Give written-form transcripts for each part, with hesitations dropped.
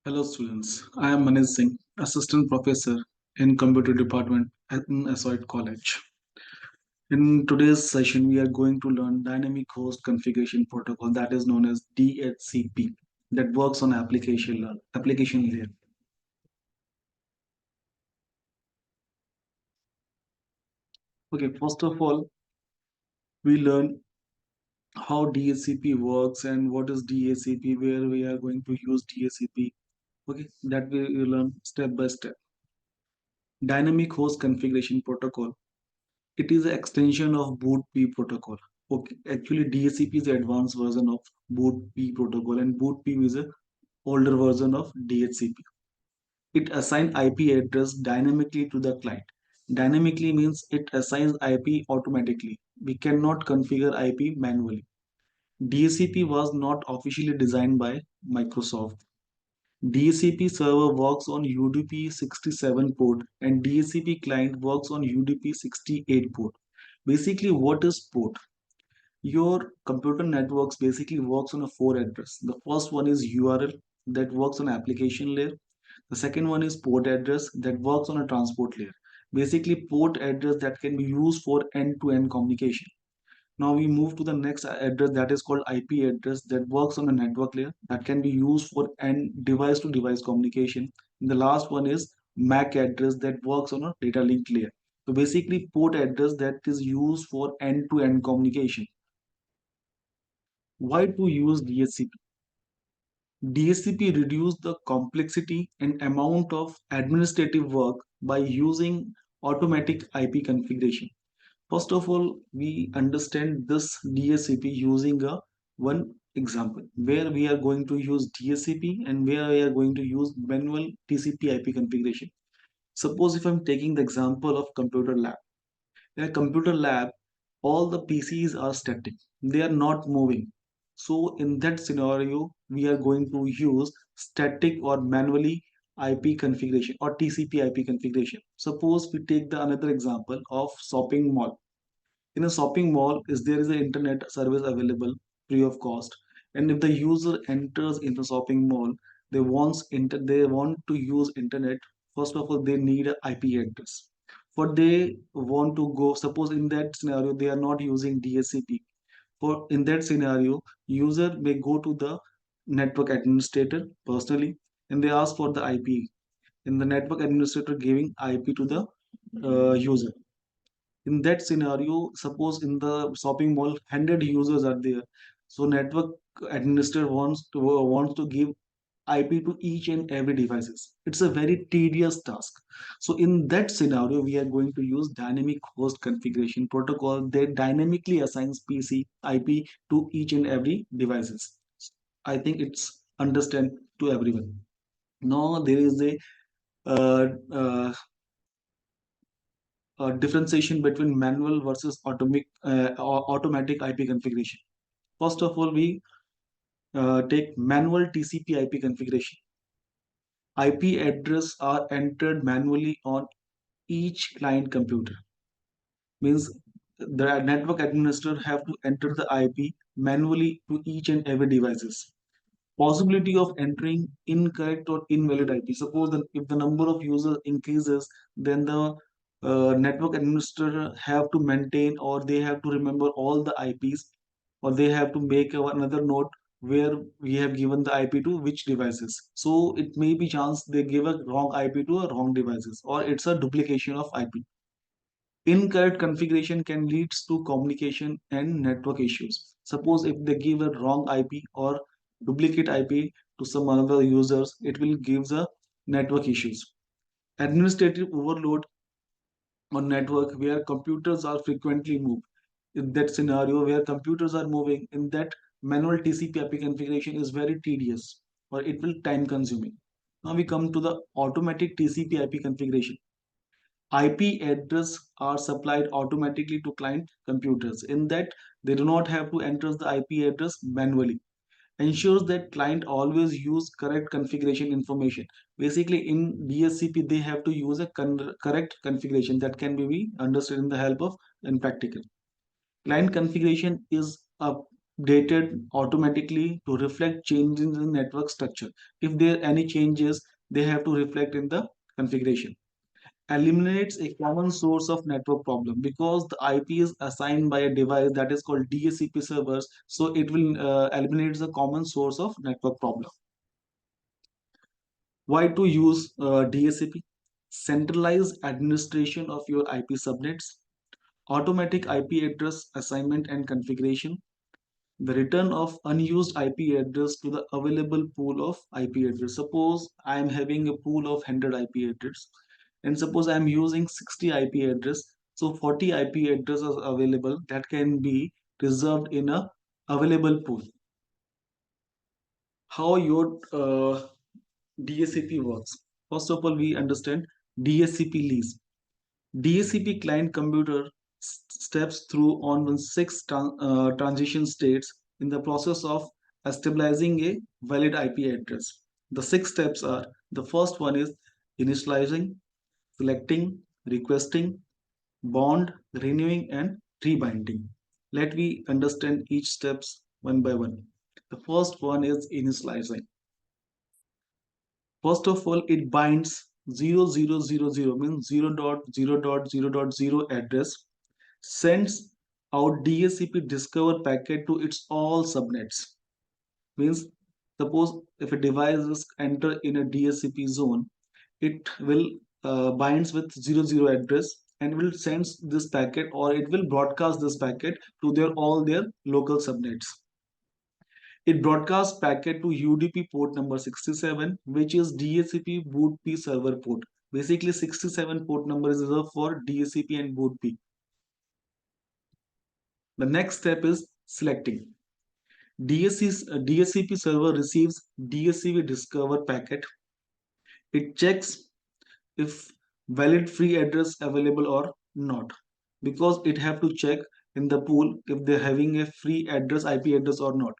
Hello students, I am Manish Singh, Assistant Professor in Computer Department at Assoit College. In today's session, we are going to learn Dynamic Host Configuration Protocol that is known as DHCP that works on application layer. Okay, first of all, we learn how DHCP works and what is DHCP, where we are going to use DHCP. Okay, that we will learn step by step. Dynamic Host Configuration Protocol. It is an extension of BootP protocol. Okay, actually DHCP is the advanced version of BootP protocol, and BootP is a older version of DHCP. It assigns IP address dynamically to the client. Dynamically means it assigns IP automatically. We cannot configure IP manually. DHCP was not officially designed by Microsoft. DHCP server works on UDP 67 port and DHCP client works on UDP 68 port. Basically, what is port? Your computer networks basically works on a four address. The first one is URL that works on application layer. The second one is port address that works on a transport layer. Basically, port address that can be used for end-to-end communication. Now we move to the next address that is called IP address that works on a network layer that can be used for end device to device communication. And the last one is MAC address that works on a data link layer. So basically port address that is used for end to end communication. Why to use DHCP? DHCP reduce the complexity and amount of administrative work by using automatic IP configuration. First of all, we understand this DHCP using a one example where we are going to use DHCP and where we are going to use manual TCP IP configuration. Suppose if I'm taking the example of computer lab. In a computer lab, all the PCs are static. They are not moving. So in that scenario, we are going to use static or manually IP configuration or TCP IP configuration. Suppose we take the another example of shopping mall. In a shopping mall, is there is an internet service available free of cost, and if the user enters in the shopping mall, they want to use internet. First of all, they need an IP address. For they want to go, suppose in that scenario they are not using DHCP. For in that scenario, user may go to the network administrator personally and they ask for the IP. In the network administrator giving IP to the user. In that scenario, suppose in the shopping mall 100 users are there, so network administrator wants to give IP to each and every devices. It's a very tedious task. So in that scenario, we are going to use dynamic host configuration protocol that dynamically assigns PC IP to each and every devices. I think it's understand to everyone. Now there is a uh, uh, differentiation between manual versus automatic IP configuration. First of all, we take manual TCP IP configuration. IP address are entered manually on each client computer. Means the network administrator have to enter the IP manually to each and every devices. Possibility of entering incorrect or invalid IP. Suppose that if the number of users increases, then the network administrator have to maintain or they have to remember all the IPs, or they have to make another note where we have given the IP to which devices. So it may be chance they give a wrong IP to a wrong devices, or it's a duplication of IP. Incorrect configuration can lead to communication and network issues. Suppose if they give a wrong IP or duplicate IP to some other users, it will give the network issues. Administrative overload on network where computers are frequently moved. In that scenario where computers are moving, in that manual TCP IP configuration is very tedious or it will time consuming. Now we come to the automatic TCP IP configuration. IP address are supplied automatically to client computers. In that, they do not have to enter the IP address manually. Ensures that client always use correct configuration information. Basically, in DSCP, they have to use a correct configuration that can be understood in the help of in practical. Client configuration is a updated automatically to reflect changes in the network structure. If there are any changes, they have to reflect in the configuration. Eliminates a common source of network problem because the IP is assigned by a device that is called DHCP servers. So it will eliminate the common source of network problem. Why to use DHCP? Centralized administration of your IP subnets, automatic IP address assignment and configuration, the return of unused IP address to the available pool of IP address. Suppose I am having a pool of 100 IP address, and suppose I am using 60 IP address. So 40 IP addresses available that can be reserved in a available pool. How your DHCP works? First of all, we understand DHCP lease. DHCP client computer steps through on transition states in the process of stabilizing a valid IP address. The 6 steps are: the first one is initializing, selecting, requesting, bond, renewing, and rebinding. Let me understand each steps one by one. The first one is initializing. First of all, it binds 0000 means 0.0.0.0 address, sends out DHCP discover packet to its all subnets. Means suppose if a device is enter in a DHCP zone, it will binds with 00 address and will send this packet, or it will broadcast this packet to all their local subnets. It broadcasts packet to UDP port number 67, which is DHCP boot P server port. Basically, 67 port number is reserved for DHCP and boot P. The next step is selecting. DHCP server receives DHCP discover packet. It checks if valid free address available or not, because it have to check in the pool if they're having a free address, IP address or not.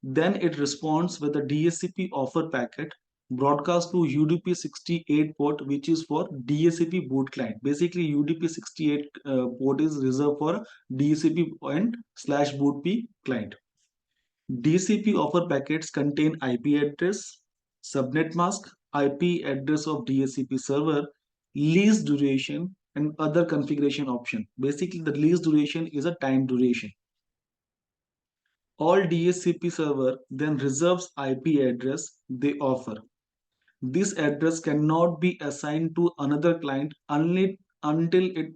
Then it responds with a DHCP offer packet broadcast to UDP 68 port, which is for DHCP boot client. Basically, UDP 68 port is reserved for DHCP and slash boot P client. DHCP offer packets contain IP address, subnet mask, IP address of DHCP server, lease duration, and other configuration option. Basically, the lease duration is a time duration. All DHCP server then reserves IP address they offer. This address cannot be assigned to another client until it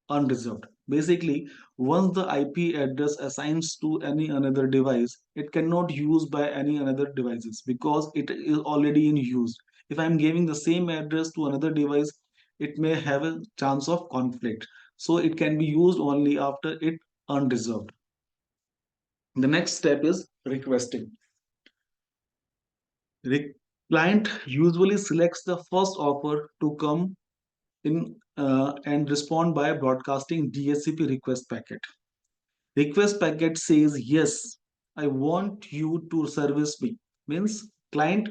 unreserved. Basically, once the IP address assigns to any another device, it cannot use by any another devices because it is already in use. If I'm giving the same address to another device, it may have a chance of conflict. So it can be used only after it unreserved. The next step is requesting. The client usually selects the first offer to come in and respond by broadcasting DHCP request packet. Request packet says, yes, I want you to service me. Means client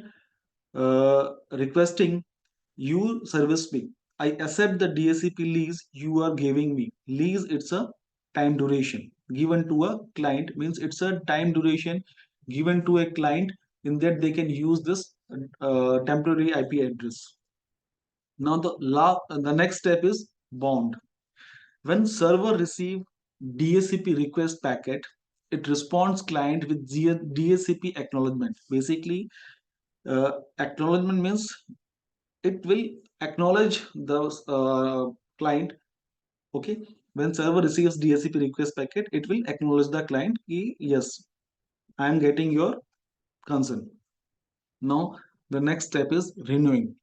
requesting you service me. I accept the DHCP lease you are giving me. Lease, it's a time duration given to a client, means it's a time duration given to a client in that they can use this temporary IP address. Now the next step is bond. When server receive DHCP request packet, it responds client with DHCP acknowledgement. Basically, acknowledgement means it will acknowledge the client. Okay, when server receives DHCP request packet, it will acknowledge the client. Yes, I am getting your concern. Now the next step is renewing.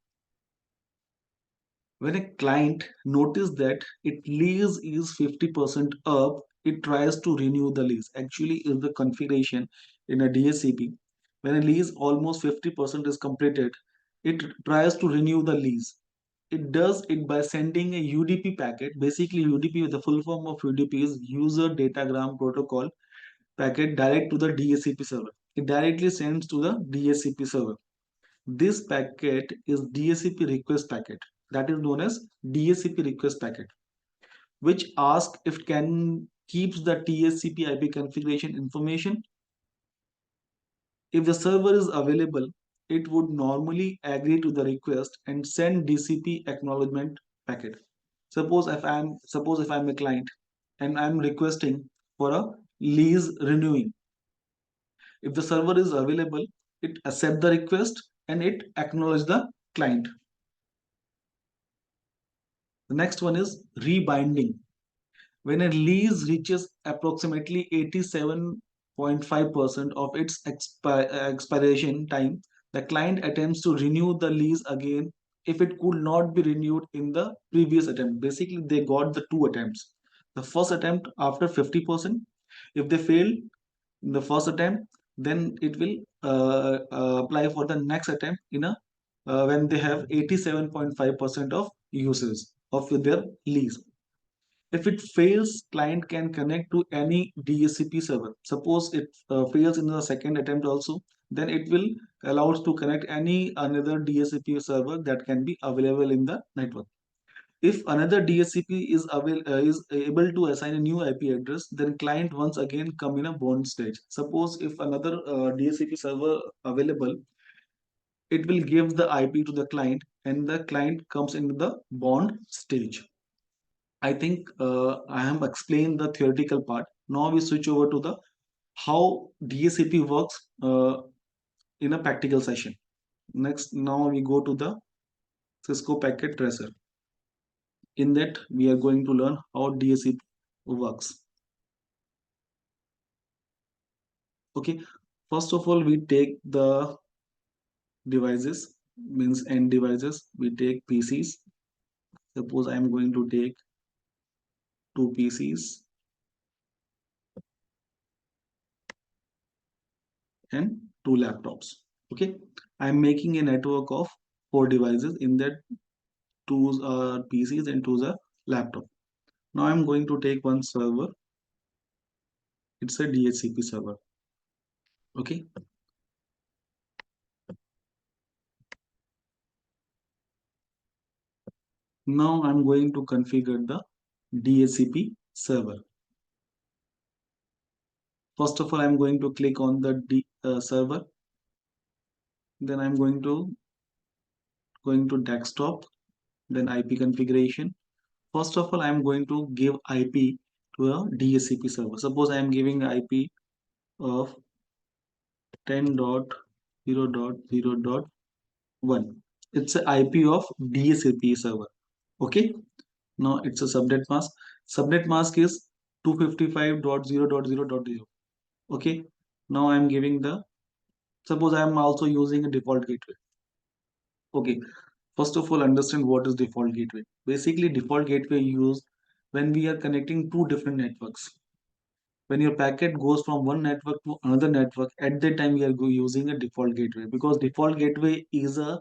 When a client notices that its lease is 50% up, it tries to renew the lease. Actually, is the configuration in a DHCP. When a lease almost 50% is completed, it tries to renew the lease. It does it by sending a UDP packet. Basically, UDP, the full form of UDP is User Datagram Protocol packet direct to the DHCP server. It directly sends to the DHCP server. This packet is DHCP request packet, that is known as DHCP request packet, which asks if can keeps the TCP IP configuration information. If the server is available, it would normally agree to the request and send DCP acknowledgement packet. Suppose if I'm a client and I'm requesting for a lease renewing. If the server is available, it accept the request and it acknowledge the client. The next one is rebinding. When a lease reaches approximately 87.5% of its expiration time, the client attempts to renew the lease again if it could not be renewed in the previous attempt. Basically, they got the two attempts. The first attempt after 50%, if they fail in the first attempt, then it will apply for the next attempt in a when they have 87.5% of usage of their lease. If it fails, client can connect to any DHCP server. Suppose it fails in the second attempt also, then it will allow us to connect any another DHCP server that can be available in the network. If another DHCP is able to assign a new IP address, then client once again come in a bond stage. Suppose if another DHCP server available, it will give the IP to the client, and the client comes into the bond stage. I think I have explained the theoretical part. Now we switch over to the how DHCP works in a practical session. Next, now we go to the Cisco Packet Tracer. In that, we are going to learn how DHCP works. Okay, first of all, we take the devices, means end devices. We take PCs. Suppose I am going to take two PCs and two laptops. Okay, I am making a network of four devices. In that, two are PCs and two are laptop. Now I'm going to take one server. It's a DHCP server. Okay. Now I'm going to configure the DHCP server. First of all, I'm going to click on the server. Then I'm going to desktop. Then IP configuration. First of all, I'm going to give IP to a DHCP server. Suppose I'm giving IP of 10.0.0.1. It's an IP of DHCP server. Okay. Now it's a subnet mask. Subnet mask is 255.0.0.0. Okay. Now I'm giving the, suppose I'm also using a default gateway. Okay. First of all, understand what is default gateway. Basically, default gateway used when we are connecting two different networks. When your packet goes from one network to another network, at that time we are using a default gateway, because default gateway is a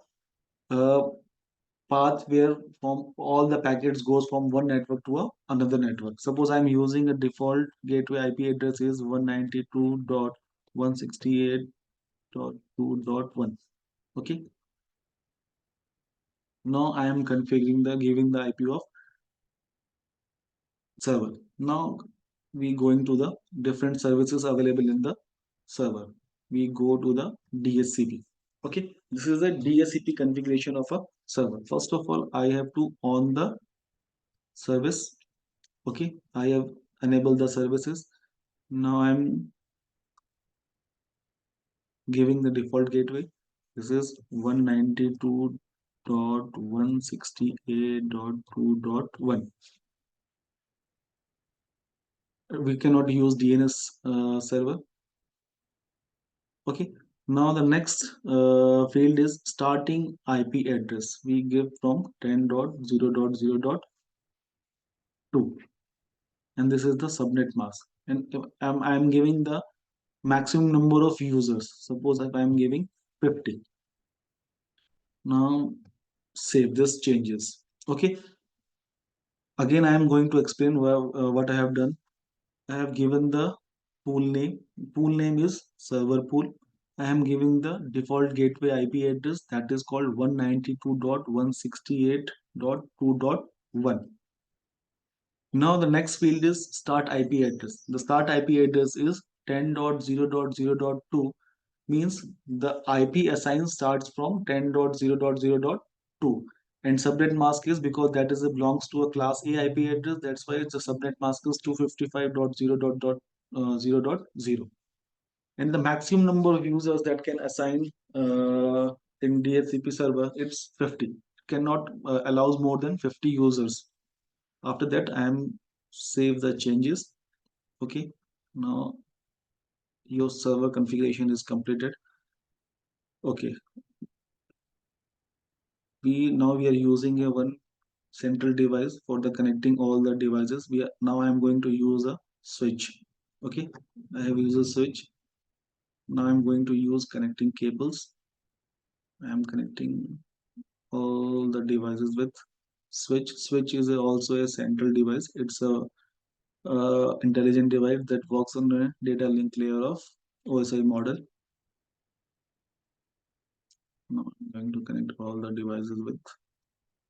path where from all the packets goes from one network to another network. Suppose I'm using a default gateway IP address is 192.168.2.1. Okay. Now I am configuring the giving the IP of server. Now we going to the different services available in the server. We go to the DHCP. Okay, this is the DHCP configuration of a server. First of all, I have to on the service. Okay, I have enabled the services. Now I'm giving the default gateway. This is 192.168.2.1. We cannot use DNS server. Okay. Now the next field is starting IP address. We give from 10.0.0.2, and this is the subnet mask. And if I'm giving the maximum number of users. Suppose if I'm giving 50. Now save this changes. Okay. Again, I am going to explain what I have done. I have given the pool name. Pool name is server pool. I am giving the default gateway IP address, that is called 192.168.2.1. Now the next field is start IP address. The start IP address is 10.0.0.2, means the IP assigned starts from 10.0.0.2, and subnet mask is because that is belongs to a class A IP address. That's why the subnet mask is 255.0.0.0. And the maximum number of users that can assign in DHCP server, it's 50. Cannot allows more than 50 users. After that, I am save the changes. Okay, now your server configuration is completed. Okay, we are using a one central device for the connecting all the devices. Now I am going to use a switch. Okay, I have used a switch. Now I'm going to use connecting cables. I am connecting all the devices with switch. Switch is also a central device. It's a intelligent device that works on the data link layer of OSI model. Now I'm going to connect all the devices with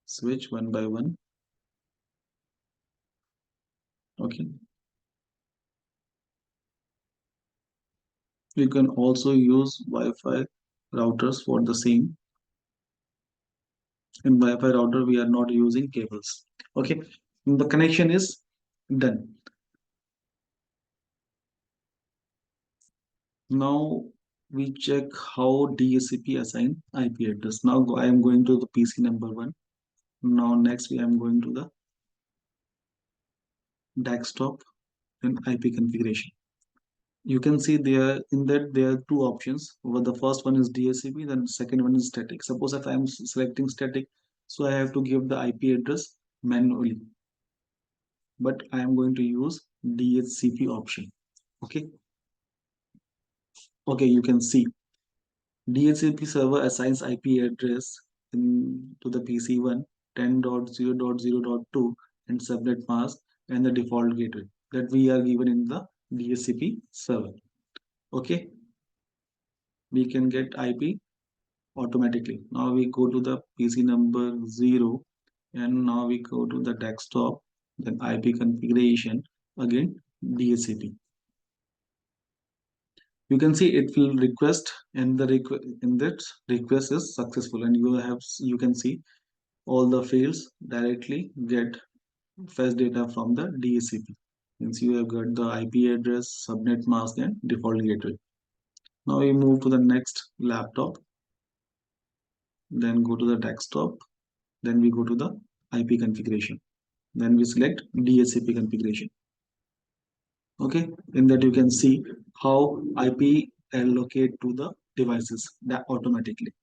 switch one by one. Okay. You can also use Wi-Fi routers for the same. In Wi-Fi router, we are not using cables. Okay. The connection is done. Now we check how DHCP assign IP address. Now I am going to the PC number one. Now next I am going to the desktop and IP configuration. You can see there in that there are two options. Well, the first one is DHCP, then second one is static. Suppose if I am selecting static, so I have to give the IP address manually. But I am going to use DHCP option. Okay. Okay, you can see DHCP server assigns IP address to the PC1 10.0.0.2 and subnet mask and the default gateway that we are given in the DHCP server. Okay, we can get IP automatically. Now we go to the PC number 0 and now we go to the desktop, then IP configuration, again DHCP. You can see it will request and the in that request is successful, and you can see all the fields directly get fetch data from the DHCP. Means you have got the IP address, subnet mask, and default gateway. Now we move to the next laptop, then go to the desktop, then we go to the IP configuration. Then we select DHCP configuration. Okay, in that you can see how IP allocate to the devices that automatically.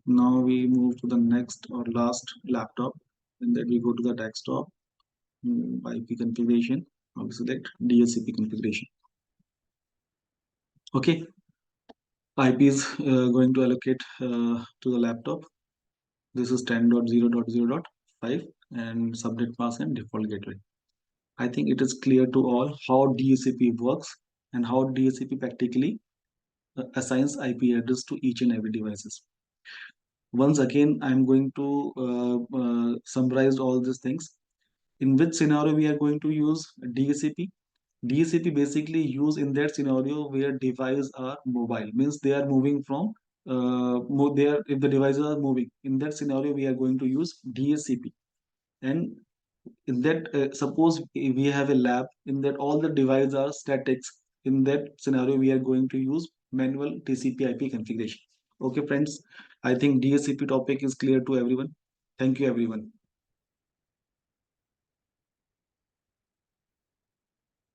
Now we move to the next or last laptop, and then we go to the desktop, IP configuration. Now we select DHCP configuration. Okay, IP is going to allocate to the laptop. This is 10.0.0.5 and subnet mask and default gateway. I think it is clear to all how DHCP works and how DHCP practically assigns IP address to each and every devices. Once again, I'm going to summarize all these things. In which scenario we are going to use DHCP? DHCP basically use in that scenario where devices are mobile, means they are moving from if the devices are moving. In that scenario, we are going to use DHCP. And in that suppose we have a lab in that all the devices are statics. In that scenario we are going to use manual TCP IP configuration. Okay friends, I think DHCP topic is clear to everyone. Thank you everyone.